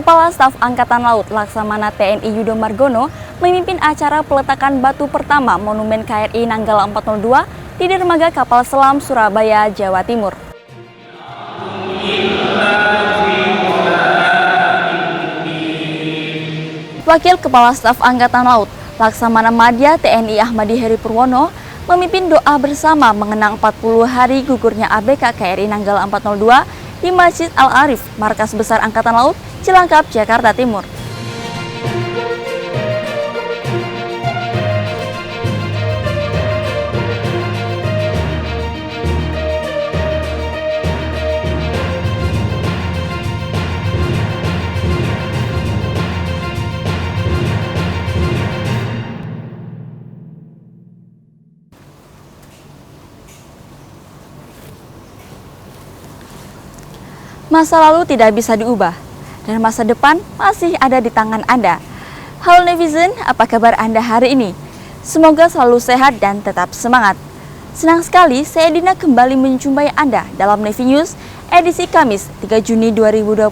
Kepala Staf Angkatan Laut Laksamana TNI Yudo Margono memimpin acara peletakan batu pertama Monumen KRI Nanggala 402 di dermaga kapal selam Surabaya, Jawa Timur. Wakil Kepala Staf Angkatan Laut Laksamana Madya TNI Ahmadi Heri Purwono memimpin doa bersama mengenang 40 hari gugurnya ABK KRI Nanggala 402 di Masjid Al-Arif, Markas Besar Angkatan Laut, Cilangkap, Jakarta Timur. Masa lalu tidak bisa diubah, dan masa depan masih ada di tangan Anda. Halo netizen, apa kabar Anda hari ini? Semoga selalu sehat dan tetap semangat. Senang sekali saya Dina kembali menjumpai Anda dalam Nevi News edisi Kamis 3 Juni 2021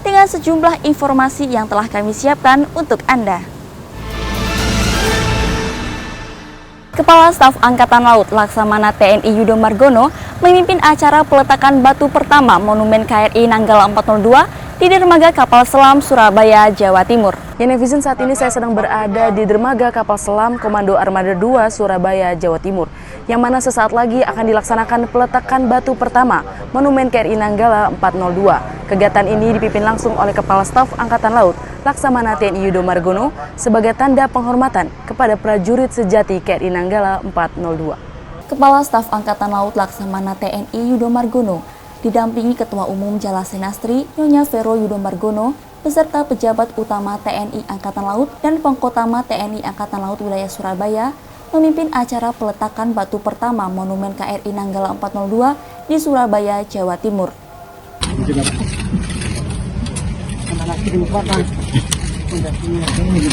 dengan sejumlah informasi yang telah kami siapkan untuk Anda. Kepala Staf Angkatan Laut Laksamana TNI Yudo Margono memimpin acara peletakan batu pertama Monumen KRI Nanggala 402 di dermaga kapal selam Surabaya, Jawa Timur. Ya netizen, saat ini saya sedang berada di dermaga kapal selam Komando Armada 2 Surabaya, Jawa Timur, yang mana sesaat lagi akan dilaksanakan peletakan batu pertama Monumen KRI Nanggala 402. Kegiatan ini dipimpin langsung oleh Kepala Staf Angkatan Laut Laksamana TNI Yudo Margono sebagai tanda penghormatan kepada prajurit sejati KRI Nanggala 402. Kepala Staf Angkatan Laut Laksamana TNI Yudo Margono didampingi Ketua Umum Jalasenastri Nyonya Vero Yudo Margono beserta pejabat utama TNI Angkatan Laut dan Pangkotama TNI Angkatan Laut Wilayah Surabaya memimpin acara peletakan batu pertama Monumen KRI Nanggala 402 di Surabaya, Jawa Timur.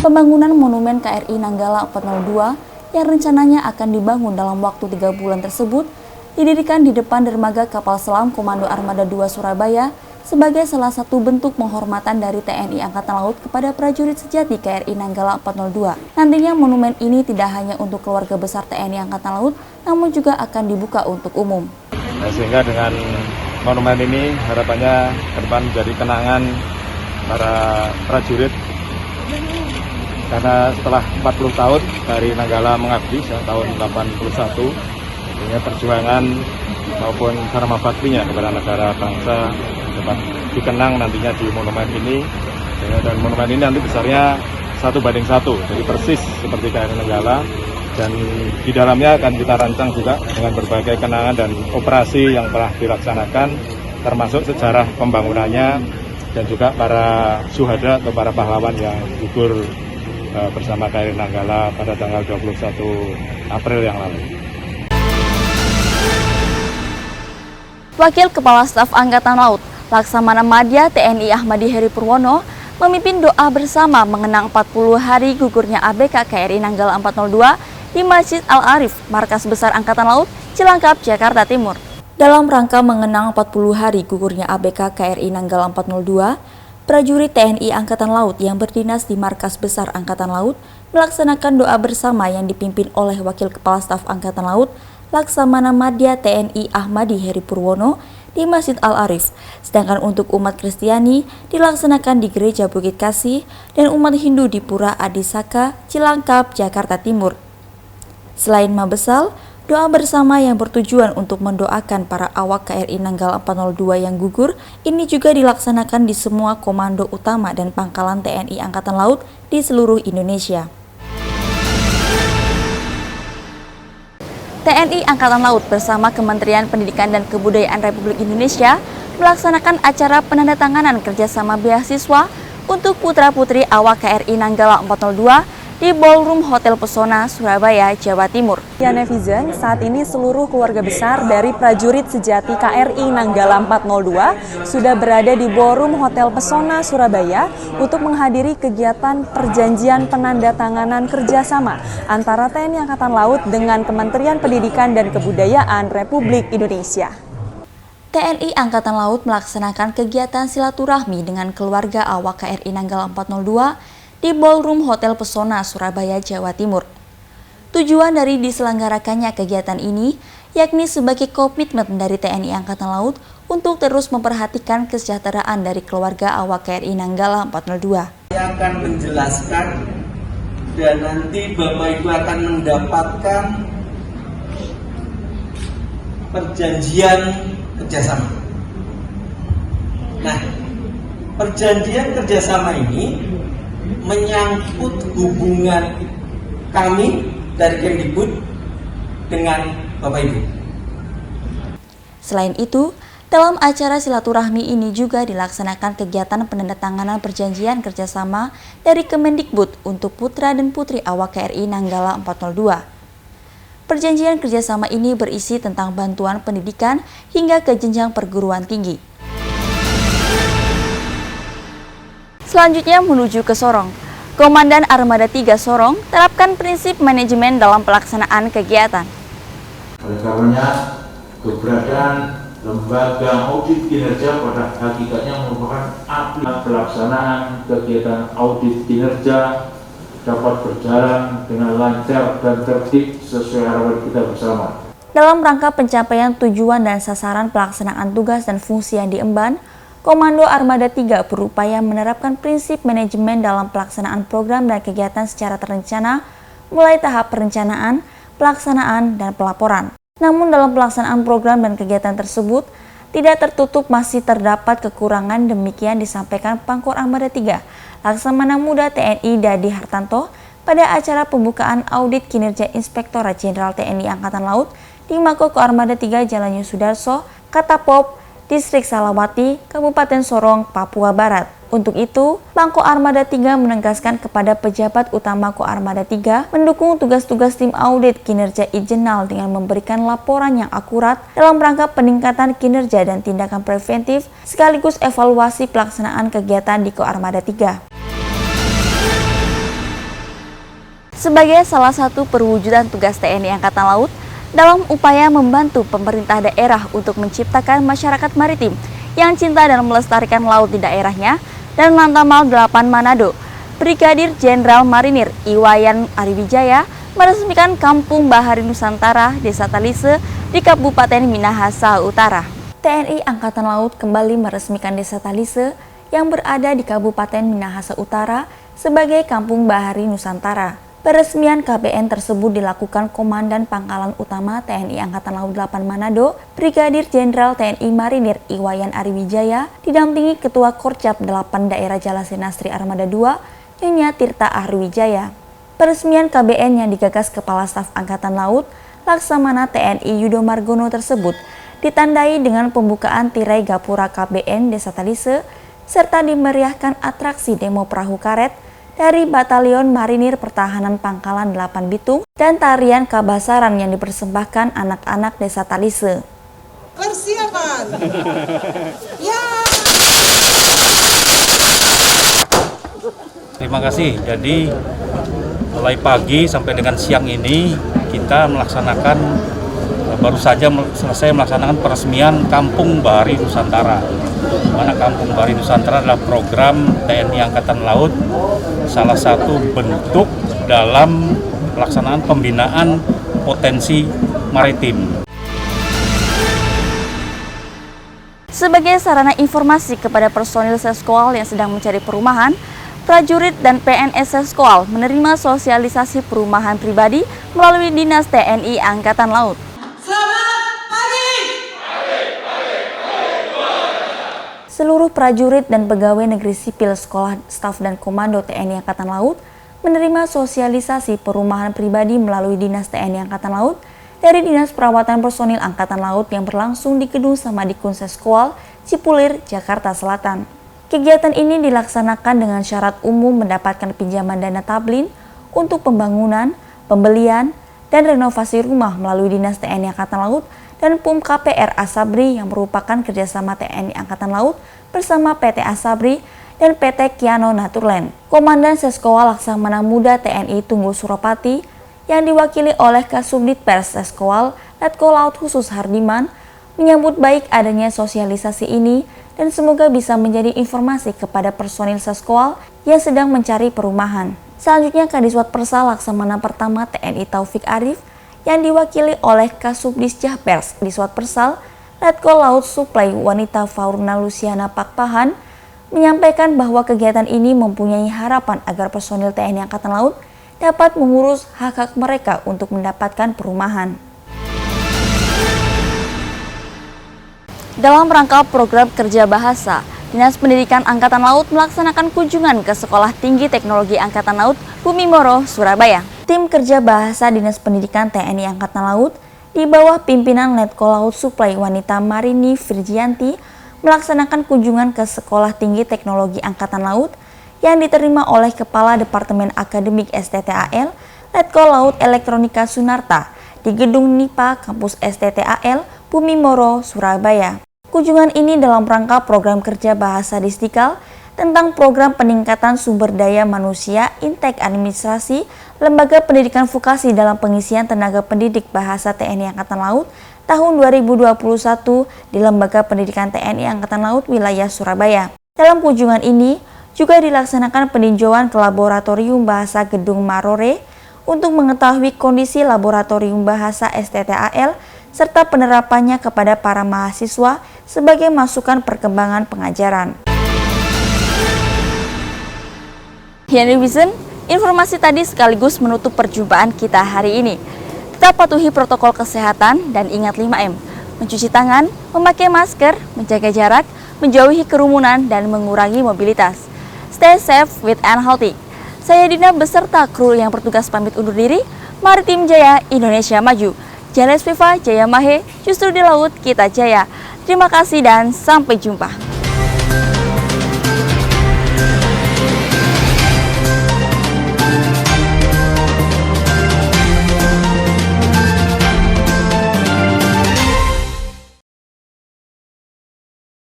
Pembangunan Monumen KRI Nanggala 402 yang rencananya akan dibangun dalam waktu 3 bulan tersebut didirikan di depan dermaga kapal selam Komando Armada 2 Surabaya sebagai salah satu bentuk penghormatan dari TNI Angkatan Laut kepada prajurit sejati KRI Nanggala 402. Nantinya monumen ini tidak hanya untuk keluarga besar TNI Angkatan Laut, namun juga akan dibuka untuk umum. Sehingga dengan monumen ini harapannya ke depan menjadi kenangan para prajurit, karena setelah 40 tahun dari Nanggala mengabdi sejak tahun 81, artinya perjuangan maupun karma baktinya kepada negara bangsa dapat dikenang nantinya di monumen ini. Dan monumen ini nanti besarnya 1:1, jadi persis seperti KRI Nanggala, dan di dalamnya akan kita rancang juga dengan berbagai kenangan dan operasi yang telah dilaksanakan, termasuk sejarah pembangunannya dan juga para syuhada atau para pahlawan yang gugur bersama KRI Nanggala pada tanggal 21 April yang lalu. Wakil Kepala Staf Angkatan Laut Laksamana Madya TNI Ahmadi Heri Purwono memimpin doa bersama mengenang 40 hari gugurnya ABK KRI Nanggala 402 di Masjid Al-Arif, Markas Besar Angkatan Laut, Cilangkap, Jakarta Timur. Dalam rangka mengenang 40 hari gugurnya ABK KRI Nanggala 402, prajurit TNI Angkatan Laut yang berdinas di Markas Besar Angkatan Laut melaksanakan doa bersama yang dipimpin oleh Wakil Kepala Staf Angkatan Laut Laksamana Madya TNI Ahmadi Heri Purwono di Masjid Al-Arif, sedangkan untuk umat Kristiani dilaksanakan di Gereja Bukit Kasih dan umat Hindu di Pura Adisaka, Cilangkap, Jakarta Timur. Selain Mabesal, doa bersama yang bertujuan untuk mendoakan para awak KRI Nanggala 402 yang gugur ini juga dilaksanakan di semua komando utama dan pangkalan TNI Angkatan Laut di seluruh Indonesia. TNI Angkatan Laut bersama Kementerian Pendidikan dan Kebudayaan Republik Indonesia melaksanakan acara penandatanganan kerjasama beasiswa untuk putra-putri awak KRI Nanggala 402 di Ballroom Hotel Pesona, Surabaya, Jawa Timur. Ya netizen, saat ini seluruh keluarga besar dari prajurit sejati KRI Nanggala 402 sudah berada di Ballroom Hotel Pesona, Surabaya untuk menghadiri kegiatan perjanjian penandatanganan kerjasama antara TNI Angkatan Laut dengan Kementerian Pendidikan dan Kebudayaan Republik Indonesia. TNI Angkatan Laut melaksanakan kegiatan silaturahmi dengan keluarga awak KRI Nanggala 402 di Ballroom Hotel Pesona, Surabaya, Jawa Timur. Tujuan dari diselenggarakannya kegiatan ini yakni sebagai komitmen dari TNI Angkatan Laut untuk terus memperhatikan kesejahteraan dari keluarga awak KRI Nanggala 402. Saya akan menjelaskan dan nanti Bapak Ibu akan mendapatkan perjanjian kerjasama. Nah, perjanjian kerjasama ini menyangkut hubungan kami dari Kemdikbud dengan Bapak Ibu. Selain itu, dalam acara silaturahmi ini juga dilaksanakan kegiatan penandatanganan perjanjian kerjasama dari Kemendikbud untuk putra dan putri awak KRI Nanggala 402. Perjanjian kerjasama ini berisi tentang bantuan pendidikan hingga ke jenjang perguruan tinggi. Selanjutnya menuju ke Sorong. Komandan Armada 3 Sorong terapkan prinsip manajemen dalam pelaksanaan kegiatan. Oleh karenanya, keberadaan lembaga audit kinerja pada hakikatnya merupakan aplikasi pelaksanaan kegiatan audit kinerja dapat berjalan dengan lancar dan tertib sesuai harapan kita bersama. Dalam rangka pencapaian tujuan dan sasaran pelaksanaan tugas dan fungsi yang diemban, Komando Armada 3 berupaya menerapkan prinsip manajemen dalam pelaksanaan program dan kegiatan secara terencana, mulai tahap perencanaan, pelaksanaan, dan pelaporan. Namun dalam pelaksanaan program dan kegiatan tersebut, tidak tertutup masih terdapat kekurangan, demikian disampaikan Pangkor Armada 3, Laksamana Muda TNI Dadi Hartanto pada acara pembukaan audit kinerja Inspektorat Jenderal TNI Angkatan Laut di Mako Armada 3 Jalan Yosudarso, Katapop, Distrik Salawati, Kabupaten Sorong, Papua Barat. Untuk itu, Pangko Armada 3 menegaskan kepada pejabat utama Ko Armada 3 mendukung tugas-tugas tim audit kinerja Ijenal dengan memberikan laporan yang akurat dalam rangka peningkatan kinerja dan tindakan preventif sekaligus evaluasi pelaksanaan kegiatan di Ko Armada 3. Sebagai salah satu perwujudan tugas TNI Angkatan Laut dalam upaya membantu pemerintah daerah untuk menciptakan masyarakat maritim yang cinta dan melestarikan laut di daerahnya, dan Lantamal 8 Manado, Brigadir Jenderal Marinir Iwayan Ariwijaya meresmikan Kampung Bahari Nusantara, Desa Talise di Kabupaten Minahasa Utara. TNI Angkatan Laut kembali meresmikan Desa Talise yang berada di Kabupaten Minahasa Utara sebagai Kampung Bahari Nusantara. Peresmian KBN tersebut dilakukan Komandan Pangkalan Utama TNI Angkatan Laut 8 Manado, Brigadir Jenderal TNI Marinir Iwayan Ariwijaya, didampingi Ketua Korcap 8 Daerah Jalasenastri Armada 2, Nyonya Tirta Ariwijaya. Peresmian KBN yang digagas Kepala Staf Angkatan Laut, Laksamana TNI Yudo Margono tersebut ditandai dengan pembukaan tirai gapura KBN Desa Talise, serta dimeriahkan atraksi demo perahu karet dari Batalion Marinir Pertahanan Pangkalan 8 Bitung dan tarian kabasaran yang dipersembahkan anak-anak Desa Talise. Persiapan. Ya. Terima kasih. Jadi mulai pagi sampai dengan siang ini kita melaksanakan, baru saja selesai melaksanakan peresmian Kampung Bahari Nusantara. Mana Kampung Bahari Nusantara adalah program TNI Angkatan Laut, salah satu bentuk dalam pelaksanaan pembinaan potensi maritim. Sebagai sarana informasi kepada personil Seskoal yang sedang mencari perumahan, prajurit dan PNS Seskoal menerima sosialisasi perumahan pribadi melalui Dinas TNI Angkatan Laut. Seluruh prajurit dan pegawai negeri sipil sekolah, staf dan komando TNI Angkatan Laut menerima sosialisasi perumahan pribadi melalui Dinas TNI Angkatan Laut dari Dinas Perawatan Personil Angkatan Laut yang berlangsung di Gedung Samadikun Seskoal, Cipulir, Jakarta Selatan. Kegiatan ini dilaksanakan dengan syarat umum mendapatkan pinjaman dana tablin untuk pembangunan, pembelian, dan renovasi rumah melalui Dinas TNI Angkatan Laut dan PUM KPR Asabri yang merupakan kerjasama TNI Angkatan Laut bersama PT Asabri dan PT Kiano Naturland. Komandan Seskoal Laksamana Muda TNI Tunggul Suropati yang diwakili oleh Kasubdit Pers Seskoal Letkol Laut Khusus Hardiman menyambut baik adanya sosialisasi ini dan semoga bisa menjadi informasi kepada personil Saskowal yang sedang mencari perumahan. Selanjutnya, Kadiswat Persa Laksamana Pertama TNI Taufik Arif yang diwakili oleh Kasubdis Jahpers Diswat Persal, Letkol Laut Suplai Wanita Faurna Luciana Pakpahan, menyampaikan bahwa kegiatan ini mempunyai harapan agar personil TNI Angkatan Laut dapat mengurus hak-hak mereka untuk mendapatkan perumahan. Dalam rangka program kerja bahasa, Dinas Pendidikan Angkatan Laut melaksanakan kunjungan ke Sekolah Tinggi Teknologi Angkatan Laut Bumi Moro, Surabaya. Tim kerja bahasa Dinas Pendidikan TNI Angkatan Laut di bawah pimpinan Letkol Laut Suplai Wanita Marini Virgianti melaksanakan kunjungan ke Sekolah Tinggi Teknologi Angkatan Laut yang diterima oleh Kepala Departemen Akademik STTAL Letkol Laut Elektronika Sunarta di Gedung NIPA Kampus STTAL Bumi Moro, Surabaya. Kunjungan ini dalam rangka program kerja bahasa Distikal tentang program peningkatan sumber daya manusia Intek Administrasi Lembaga Pendidikan Vokasi dalam pengisian tenaga pendidik bahasa TNI Angkatan Laut tahun 2021 di Lembaga Pendidikan TNI Angkatan Laut wilayah Surabaya. Dalam kunjungan ini juga dilaksanakan peninjauan ke Laboratorium Bahasa Gedung Marore untuk mengetahui kondisi Laboratorium Bahasa STTAL serta penerapannya kepada para mahasiswa sebagai masukan perkembangan pengajaran. Henry Wizen, informasi tadi sekaligus menutup perjumpaan kita hari ini. Tetap patuhi protokol kesehatan dan ingat 5M, mencuci tangan, memakai masker, menjaga jarak, menjauhi kerumunan, dan mengurangi mobilitas. Stay safe with and healthy. Saya Dina beserta kru yang bertugas pamit undur diri. Mari tim Jaya Indonesia maju. Jales Viva Jaya Mahe, justru di laut kita jaya. Terima kasih dan sampai jumpa.